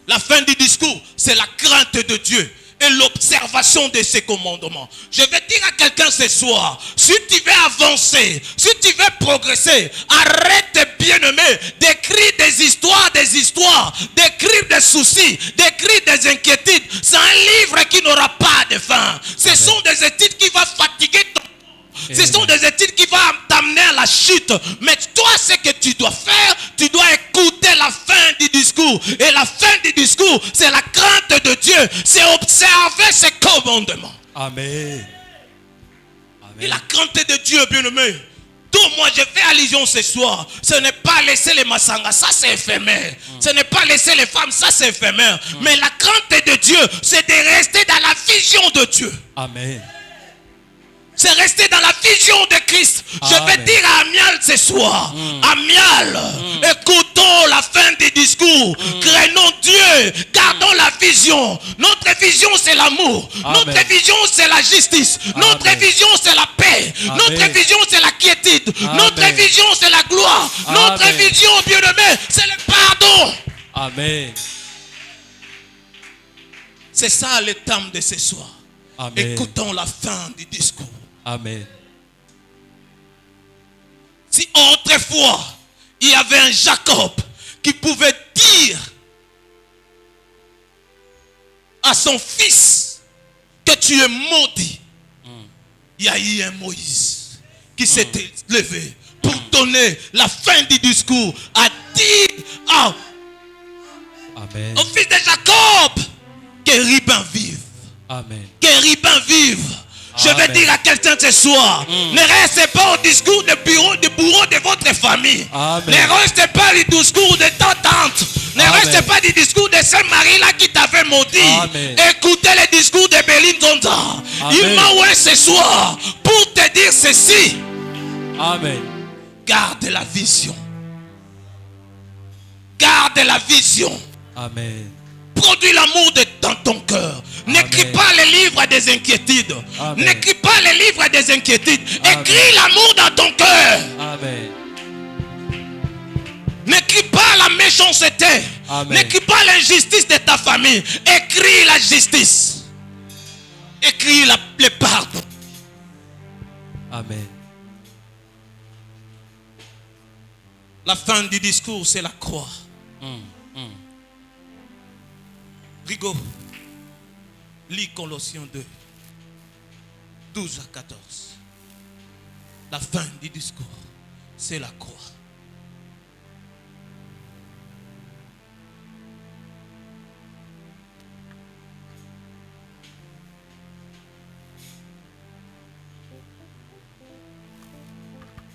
Speaker 2: La fin du discours, c'est la crainte de Dieu et l'observation de ses commandements. Je vais dire à quelqu'un ce soir, si tu veux avancer, si tu veux progresser, arrête, bien-aimé, d'écrire des histoires, d'écrire des soucis, d'écrire des inquiétudes. C'est un livre qui n'aura pas de fin. Ce sont des études qui vont fatiguer ton corps. Ce sont des études qui vont t'amener à la chute. Mais toi, ce que tu dois faire, tu dois écouter la fin du discours. Et la fin du discours, c'est la crainte de Dieu. C'est observer ses commandements.
Speaker 3: Amen.
Speaker 2: Et la crainte de Dieu, bien-aimé. Tout moi, je fais allusion ce soir. Ce n'est pas laisser les masangas, ça c'est éphémère. Ce n'est pas laisser les femmes, ça c'est éphémère. Mais la crainte de Dieu, c'est de rester dans la vision de Dieu.
Speaker 3: Amen.
Speaker 2: C'est rester dans la vision de Christ. Je vais dire à Amial ce soir. Amial, écoutons la fin du discours. Craignons Dieu. Gardons la vision. Notre vision c'est l'amour. Notre vision c'est la justice. Notre vision c'est la paix. Notre vision c'est la quiétude. Notre vision c'est la gloire. Notre vision, bien-aimé, c'est le pardon.
Speaker 3: Amen.
Speaker 2: C'est ça le thème de ce soir.
Speaker 3: Amen.
Speaker 2: Écoutons la fin du discours.
Speaker 3: Amen.
Speaker 2: Si autrefois, il y avait un Jacob qui pouvait dire à son fils que tu es maudit, il y a eu un Moïse qui s'était levé pour donner la fin du discours à dire au fils de Jacob que Ribin vive.
Speaker 3: Amen.
Speaker 2: Que Ribin vive. Je vais dire à quelqu'un ce soir, ne restez pas au discours du bourreau de votre famille.
Speaker 3: Amen.
Speaker 2: Ne restez pas du discours de ta tante. Ne restez pas du discours de cette Marie-là qui t'avait maudit.
Speaker 3: Amen.
Speaker 2: Écoutez le discours de Béline Zonza. Il m'a oué ce soir pour te dire ceci.
Speaker 3: Amen.
Speaker 2: Garde la vision. Garde la vision.
Speaker 3: Amen.
Speaker 2: Produis l'amour dans ton cœur. N'écris pas les livres des inquiétudes. N'écris pas les livres des inquiétudes. Écris l'amour dans ton cœur.
Speaker 3: Amen.
Speaker 2: N'écris pas la méchanceté. N'écris pas l'injustice de ta famille. Écris la justice. Écris le pardon.
Speaker 3: Amen.
Speaker 2: La fin du discours, c'est la croix. Rigaud, lis Colossiens 2, 12 à 14. La fin du discours, c'est la croix.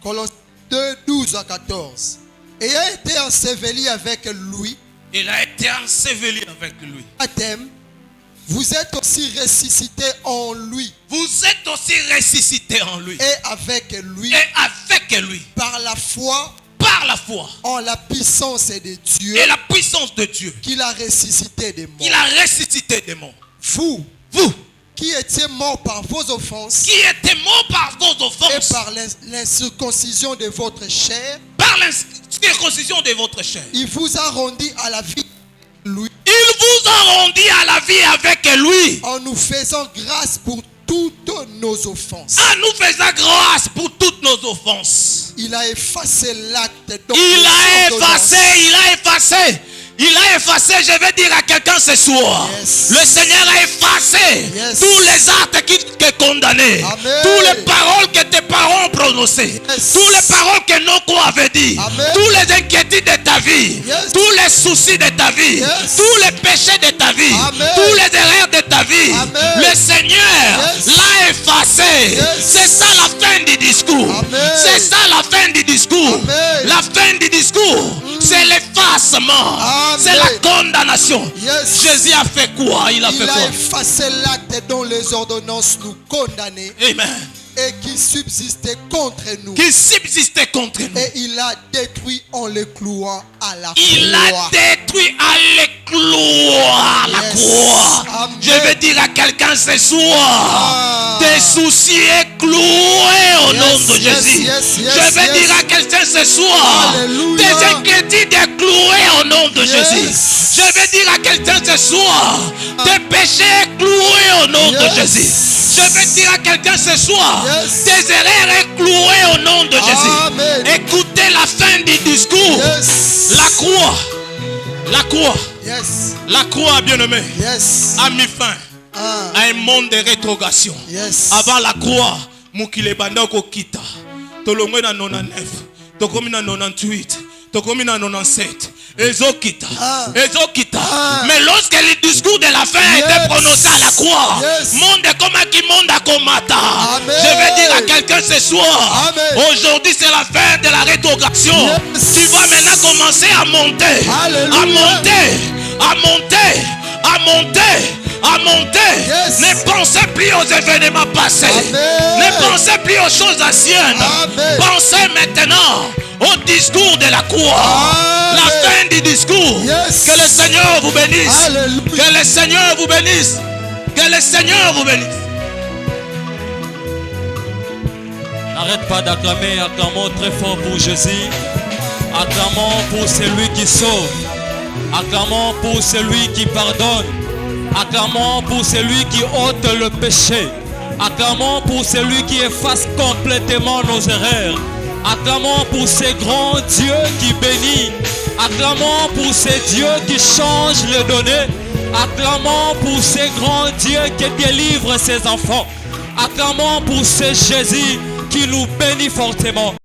Speaker 1: Colossiens 2, 12 à 14. Ayant été enseveli avec lui,
Speaker 2: il a été enseveli avec lui.
Speaker 1: Baptême, vous êtes aussi ressuscité en lui.
Speaker 2: Vous êtes aussi ressuscité en lui.
Speaker 1: Et avec lui.
Speaker 2: Et avec lui.
Speaker 1: Par la foi.
Speaker 2: Par la foi.
Speaker 1: En la puissance de Dieu.
Speaker 2: Et la puissance de Dieu.
Speaker 1: Qu'il a ressuscité des morts.
Speaker 2: Il a ressuscité des morts.
Speaker 1: Vous. Qui étiez morts par vos offenses.
Speaker 2: Qui étiez morts par vos offenses.
Speaker 1: Et par l'incirconcision de votre chair.
Speaker 2: Par l'incirconcision de votre chair.
Speaker 1: Il vous a rendu à la vie. Lui.
Speaker 2: Il vous a rendu à la vie avec lui.
Speaker 1: En nous faisant grâce pour toutes nos offenses.
Speaker 2: En nous faisant grâce pour toutes nos offenses.
Speaker 1: Il a effacé l'acte.
Speaker 2: Il a effacé. Je vais dire à quelqu'un ce soir. Le Seigneur a effacé tous les actes qui te condamnaient. Toutes les paroles que tes parents ont prononcées. Toutes les paroles que nos croix avaient dit. Tous les inquiétudes de ta vie. Tous les soucis de ta vie. Tous les péchés de ta vie. Tous les erreurs de ta vie. Le Seigneur l'a effacé. C'est ça la fin du discours. C'est ça la fin du discours. La fin du discours, c'est l'effacement. C'est la condamnation. Jésus a fait quoi? Il a
Speaker 1: effacé l'acte dont les ordonnances nous condamnaient.
Speaker 2: Amen.
Speaker 1: Et qui subsistait contre nous.
Speaker 2: Et
Speaker 1: il a détruit en les clouant à la croix.
Speaker 2: Il a détruit à les clouant à la croix. Amen. Je vais dire à quelqu'un ce soir, tes soucis est cloué au nom de Jésus. Je vais dire à quelqu'un ce soir, tes inquiétudes est cloué au nom de Jésus. Je vais dire à quelqu'un ce soir, tes péchés est cloué au nom de Jésus. Je vais dire à quelqu'un ce soir, tes erreurs est cloué au nom de Jésus.
Speaker 1: Amen.
Speaker 2: Écoutez la fin du discours. La croix. La croix. La croix, bien-aimé, a mis fin à un monde de rétrogression. Avant la croix, Moukile Banda Kokita. Tolongwe na 99. Tokomi na 98. Tokomi na 97. Ezokita. Mais lorsque le discours de la fin était prononcé à la croix, monde comme qui monde à comata. Je vais dire à quelqu'un ce soir, aujourd'hui c'est la fin de la rétrogression. Tu vas maintenant commencer à monter. À monter. Ne pensez plus aux événements passés. Ne pensez plus aux choses anciennes. Pensez maintenant au discours de la croix. La fin du discours. Que le Seigneur vous bénisse. Que le Seigneur vous bénisse. Que le Seigneur vous bénisse.
Speaker 3: N'arrête pas d'acclamer. Acclamons très fort pour Jésus. Acclamons pour celui qui sauve. Acclamons pour celui qui pardonne. Acclamons pour celui qui ôte le péché. Acclamons pour celui qui efface complètement nos erreurs. Acclamons pour ces grands dieux qui bénit. Acclamons pour ces dieux qui changent les données. Acclamons pour ces grands dieux qui délivrent ses enfants. Acclamons pour ce Jésus qui nous bénit fortement.